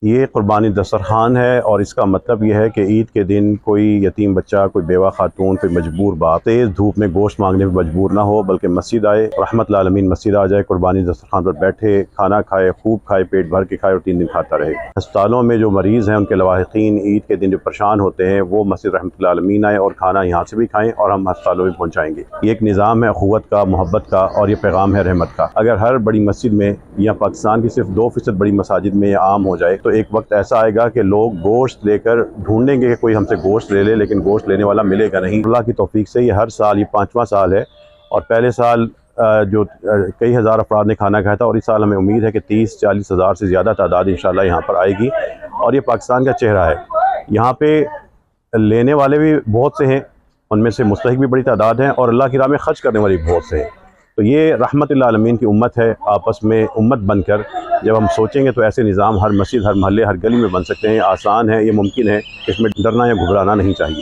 ये कुर्बानी दस्तरखान है और इसका मतलब ये है कि ईद के दिन कोई यतीम बच्चा, कोई बेवा खातून, कोई मजबूर बाप तेज़ धूप में गोश्त मांगने में मजबूर ना हो, बल्कि मस्जिद आए, रहमत आलमीन मस्जिद आ जाए, कुर्बानी दस्तरखान पर बैठे, खाना खाए, खूब खाए, पेट भर के खाए और 3 दिन खाता रहे। अस्पतालों में जो मरीज़ हैं, उनके लवाहिकीन ईद के दिन जो परेशान होते हैं, वो मस्जिद रहमत आलमीन आए और खाना यहाँ से भी खाएँ और हम अस्पतालों में पहुँचाएँगे। ये एक निज़ाम है अख़ुवत का, मोहब्बत का, और ये पैगाम है रहमत का। अगर हर बड़ी मस्जिद में या पाकिस्तान की सिर्फ 2% बड़ी मसाजिद में आम हो जाए तो एक वक्त ऐसा आएगा कि लोग गोश्त लेकर ढूंढेंगे कि कोई हमसे गोश्त ले ले, लेकिन गोश्त लेने वाला मिलेगा नहीं। अल्लाह की तौफीक से ये हर साल, ये 5वां साल है और पहले साल जो कई हज़ार अफराद ने खाना खाया था, और इस साल हमें उम्मीद है कि 30-40 हज़ार से ज़्यादा तादाद इंशाल्लाह यहाँ पर आएगी। और ये पाकिस्तान का चेहरा है। यहाँ पे लेने वाले भी बहुत से हैं, उनमें से मुस्तहिक भी बड़ी तादाद हैं और अल्लाह की राह में खर्च करने वाले भी बहुत से हैं। तो ये रहमतुल्लिल आलमीन की उम्मत है। आपस में उम्मत बनकर जब हम सोचेंगे तो ऐसे निज़ाम हर मस्जिद, हर महल्ले, हर गली में बन सकते हैं। आसान है, ये मुमकिन है, इसमें डरना या घबराना नहीं चाहिए।